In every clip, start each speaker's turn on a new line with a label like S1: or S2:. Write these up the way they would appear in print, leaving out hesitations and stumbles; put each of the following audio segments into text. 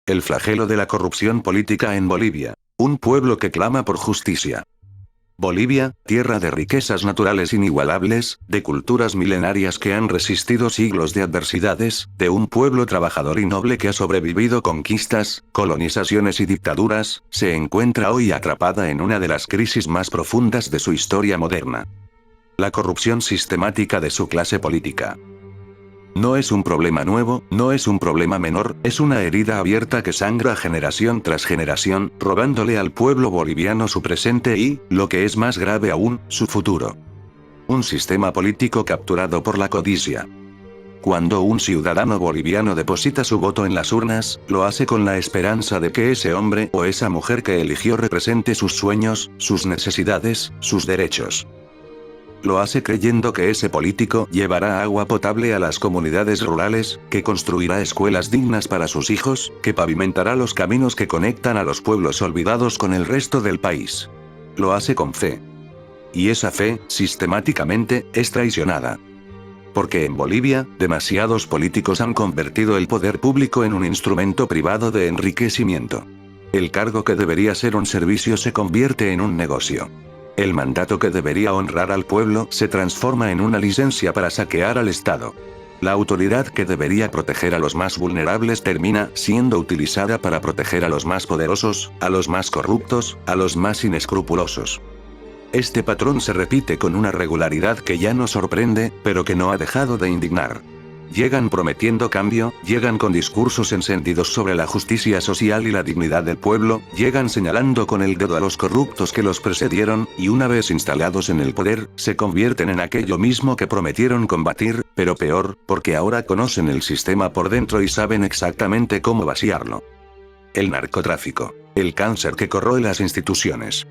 S1: El flagelo de la corrupción política en Bolivia. Un pueblo que clama por justicia. Bolivia, tierra de riquezas naturales inigualables, de culturas milenarias que han resistido siglos de adversidades, de un pueblo trabajador y noble que ha sobrevivido conquistas, colonizaciones y dictaduras, se encuentra hoy atrapada en una de las crisis más profundas de su historia moderna. La corrupción sistemática de su clase política. No es un problema nuevo, no es un problema menor, es una herida abierta que sangra generación tras generación, robándole al pueblo boliviano su presente y, lo que es más grave aún, su futuro. Un sistema político capturado por la codicia. Cuando un ciudadano boliviano deposita su voto en las urnas, lo hace con la esperanza de que ese hombre o esa mujer que eligió represente sus sueños, sus necesidades, sus derechos. Lo hace creyendo que ese político llevará agua potable a las comunidades rurales, que construirá escuelas dignas para sus hijos, que pavimentará los caminos que conectan a los pueblos olvidados con el resto del país. Lo hace con fe. Y esa fe, sistemáticamente, es traicionada. Porque en Bolivia, demasiados políticos han convertido el poder público en un instrumento privado de enriquecimiento. El cargo que debería ser un servicio se convierte en un negocio. El mandato que debería honrar al pueblo se transforma en una licencia para saquear al Estado. La autoridad que debería proteger a los más vulnerables termina siendo utilizada para proteger a los más poderosos, a los más corruptos, a los más inescrupulosos. Este patrón se repite con una regularidad que ya nos sorprende, pero que no ha dejado de indignar. Llegan prometiendo cambio, llegan con discursos encendidos sobre la justicia social y la dignidad del pueblo, llegan señalando con el dedo a los corruptos que los precedieron, y una vez instalados en el poder, se convierten en aquello mismo que prometieron combatir, pero peor, porque ahora conocen el sistema por dentro y saben exactamente cómo vaciarlo. El narcotráfico. El cáncer que corroe las instituciones.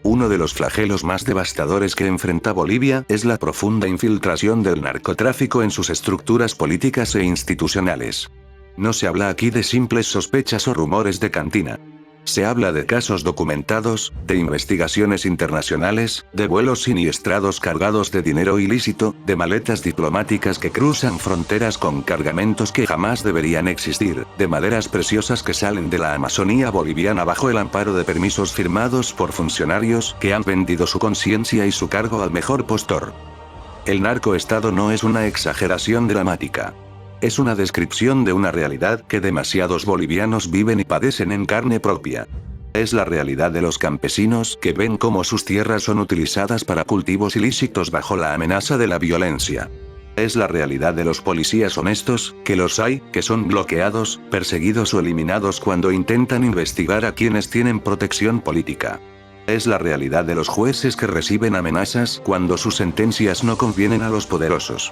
S1: Uno de los flagelos más devastadores que enfrenta Bolivia es la profunda infiltración del narcotráfico en sus estructuras políticas e institucionales. No se habla aquí de simples sospechas o rumores de cantina. Se habla de casos documentados, de investigaciones internacionales, de vuelos siniestrados cargados de dinero ilícito, de maletas diplomáticas que cruzan fronteras con cargamentos que jamás deberían existir, de maderas preciosas que salen de la Amazonía boliviana bajo el amparo de permisos firmados por funcionarios que han vendido su conciencia y su cargo al mejor postor. El narcoestado no es una exageración dramática. Es una descripción de una realidad que demasiados bolivianos viven y padecen en carne propia. Es la realidad de los campesinos que ven cómo sus tierras son utilizadas para cultivos ilícitos bajo la amenaza de la violencia. Es la realidad de los policías honestos, que los hay, que son bloqueados, perseguidos o eliminados cuando intentan investigar a quienes tienen protección política. Es la realidad de los jueces que reciben amenazas cuando sus sentencias no convienen a los poderosos.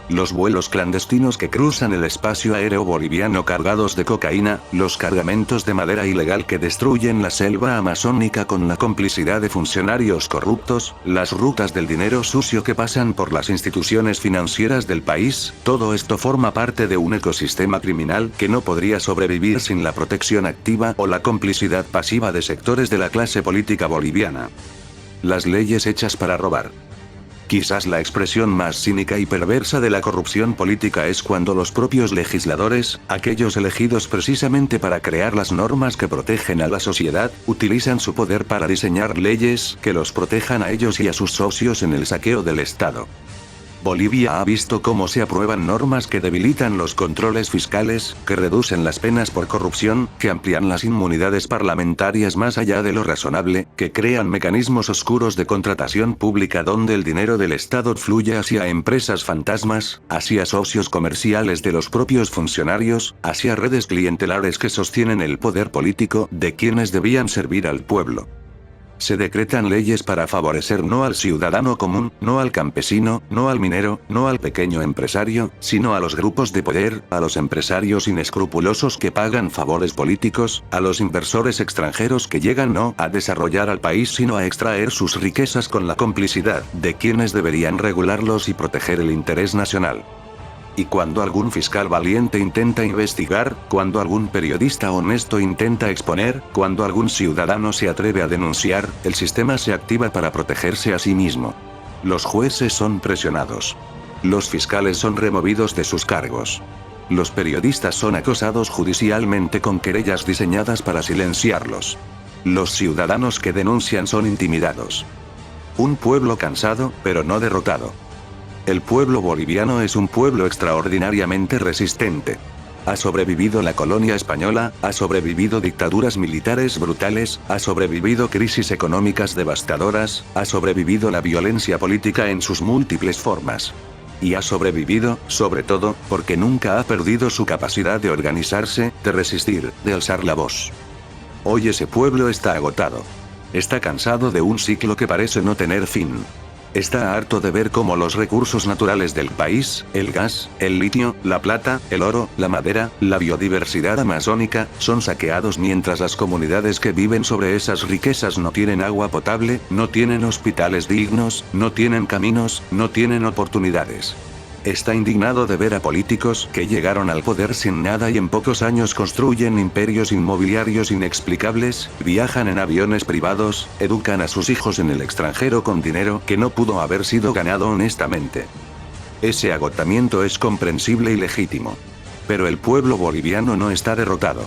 S1: Los vuelos clandestinos que cruzan el espacio aéreo boliviano cargados de cocaína, los cargamentos de madera ilegal que destruyen la selva amazónica con la complicidad de funcionarios corruptos, las rutas del dinero sucio que pasan por las instituciones financieras del país, todo esto forma parte de un ecosistema criminal que no podría sobrevivir sin la protección activa o la complicidad pasiva de sectores de la clase política boliviana. Las leyes hechas para robar. Quizás la expresión más cínica y perversa de la corrupción política es cuando los propios legisladores, aquellos elegidos precisamente para crear las normas que protegen a la sociedad, utilizan su poder para diseñar leyes que los protejan a ellos y a sus socios en el saqueo del Estado. Bolivia ha visto cómo se aprueban normas que debilitan los controles fiscales, que reducen las penas por corrupción, que amplían las inmunidades parlamentarias más allá de lo razonable, que crean mecanismos oscuros de contratación pública donde el dinero del Estado fluye hacia empresas fantasmas, hacia socios comerciales de los propios funcionarios, hacia redes clientelares que sostienen el poder político de quienes debían servir al pueblo. Se decretan leyes para favorecer no al ciudadano común, no al campesino, no al minero, no al pequeño empresario, sino a los grupos de poder, a los empresarios inescrupulosos que pagan favores políticos, a los inversores extranjeros que llegan no a desarrollar al país sino a extraer sus riquezas con la complicidad de quienes deberían regularlos y proteger el interés nacional. Y cuando algún fiscal valiente intenta investigar, cuando algún periodista honesto intenta exponer, cuando algún ciudadano se atreve a denunciar, el sistema se activa para protegerse a sí mismo. Los jueces son presionados. Los fiscales son removidos de sus cargos. Los periodistas son acosados judicialmente con querellas diseñadas para silenciarlos. Los ciudadanos que denuncian son intimidados. Un pueblo cansado, pero no derrotado. El pueblo boliviano es un pueblo extraordinariamente resistente. Ha sobrevivido la colonia española, ha sobrevivido dictaduras militares brutales, ha sobrevivido crisis económicas devastadoras, ha sobrevivido la violencia política en sus múltiples formas. Y ha sobrevivido, sobre todo, porque nunca ha perdido su capacidad de organizarse, de resistir, de alzar la voz. Hoy ese pueblo está agotado. Está cansado de un ciclo que parece no tener fin. Está harto de ver cómo los recursos naturales del país, el gas, el litio, la plata, el oro, la madera, la biodiversidad amazónica, son saqueados mientras las comunidades que viven sobre esas riquezas no tienen agua potable, no tienen hospitales dignos, no tienen caminos, no tienen oportunidades. Está indignado de ver a políticos que llegaron al poder sin nada y en pocos años construyen imperios inmobiliarios inexplicables, viajan en aviones privados, educan a sus hijos en el extranjero con dinero que no pudo haber sido ganado honestamente. Ese agotamiento es comprensible y legítimo. Pero el pueblo boliviano no está derrotado.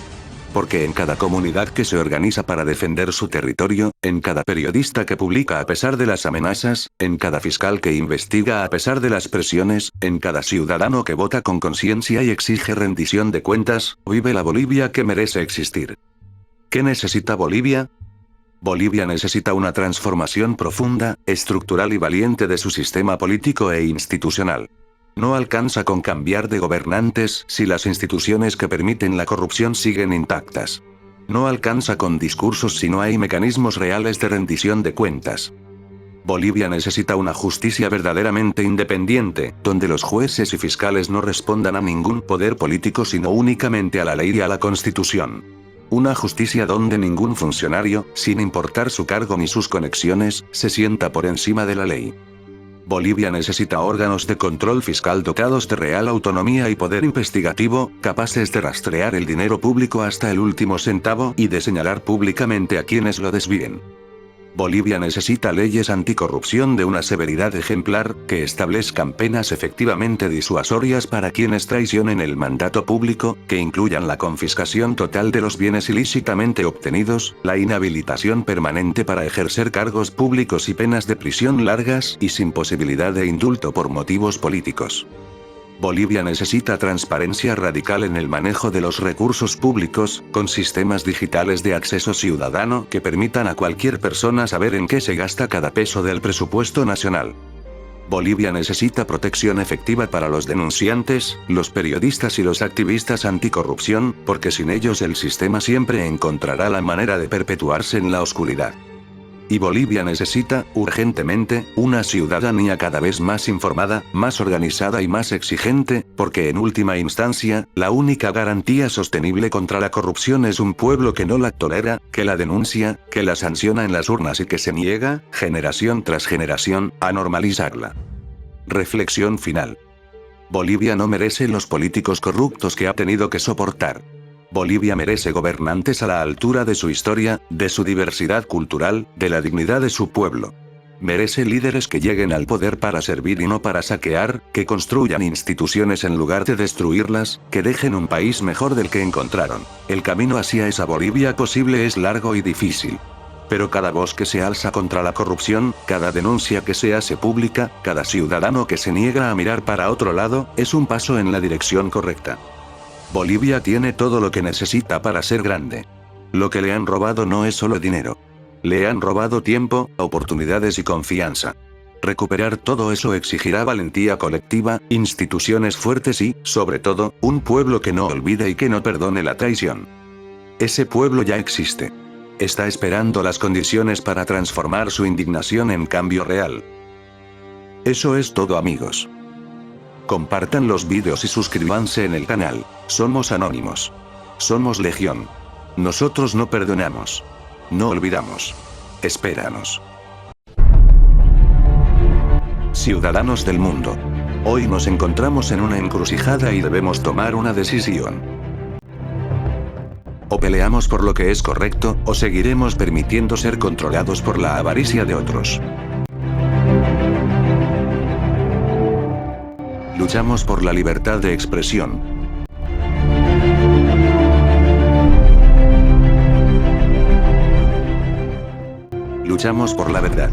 S1: Porque en cada comunidad que se organiza para defender su territorio, en cada periodista que publica a pesar de las amenazas, en cada fiscal que investiga a pesar de las presiones, en cada ciudadano que vota con conciencia y exige rendición de cuentas, vive la Bolivia que merece existir. ¿Qué necesita Bolivia? Bolivia necesita una transformación profunda, estructural y valiente de su sistema político e institucional. No alcanza con cambiar de gobernantes si las instituciones que permiten la corrupción siguen intactas. No alcanza con discursos si no hay mecanismos reales de rendición de cuentas. Bolivia necesita una justicia verdaderamente independiente, donde los jueces y fiscales no respondan a ningún poder político sino únicamente a la ley y a la Constitución. Una justicia donde ningún funcionario, sin importar su cargo ni sus conexiones, se sienta por encima de la ley. Bolivia necesita órganos de control fiscal dotados de real autonomía y poder investigativo, capaces de rastrear el dinero público hasta el último centavo y de señalar públicamente a quienes lo desvíen. Bolivia necesita leyes anticorrupción de una severidad ejemplar, que establezcan penas efectivamente disuasorias para quienes traicionen el mandato público, que incluyan la confiscación total de los bienes ilícitamente obtenidos, la inhabilitación permanente para ejercer cargos públicos y penas de prisión largas y sin posibilidad de indulto por motivos políticos. Bolivia necesita transparencia radical en el manejo de los recursos públicos, con sistemas digitales de acceso ciudadano que permitan a cualquier persona saber en qué se gasta cada peso del presupuesto nacional. Bolivia necesita protección efectiva para los denunciantes, los periodistas y los activistas anticorrupción, porque sin ellos el sistema siempre encontrará la manera de perpetuarse en la oscuridad. Y Bolivia necesita, urgentemente, una ciudadanía cada vez más informada, más organizada y más exigente, porque en última instancia, la única garantía sostenible contra la corrupción es un pueblo que no la tolera, que la denuncia, que la sanciona en las urnas y que se niega, generación tras generación, a normalizarla. Reflexión final. Bolivia no merece los políticos corruptos que ha tenido que soportar. Bolivia merece gobernantes a la altura de su historia, de su diversidad cultural, de la dignidad de su pueblo. Merece líderes que lleguen al poder para servir y no para saquear, que construyan instituciones en lugar de destruirlas, que dejen un país mejor del que encontraron. El camino hacia esa Bolivia posible es largo y difícil. Pero cada voz que se alza contra la corrupción, cada denuncia que se hace pública, cada ciudadano que se niega a mirar para otro lado, es un paso en la dirección correcta. Bolivia tiene todo lo que necesita para ser grande. Lo que le han robado no es solo dinero. Le han robado tiempo, oportunidades y confianza. Recuperar todo eso exigirá valentía colectiva, instituciones fuertes y, sobre todo, un pueblo que no olvide y que no perdone la traición. Ese pueblo ya existe. Está esperando las condiciones para transformar su indignación en cambio real. Eso es todo, amigos. Compartan los vídeos y suscríbanse en el canal. Somos anónimos. Somos legión. Nosotros no perdonamos. No olvidamos. Espéranos. Ciudadanos del mundo. Hoy nos encontramos en una encrucijada y debemos tomar una decisión. O peleamos por lo que es correcto, o seguiremos permitiendo ser controlados por la avaricia de otros. Luchamos por la libertad de expresión. Luchamos por la verdad.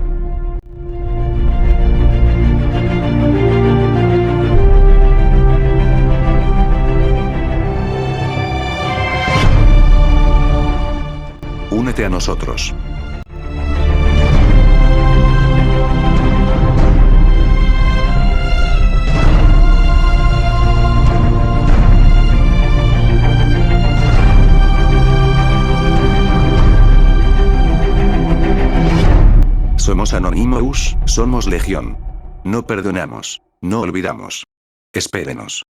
S1: Únete a nosotros. Somos Anonymous, somos Legión. No perdonamos, no olvidamos. Espérenos.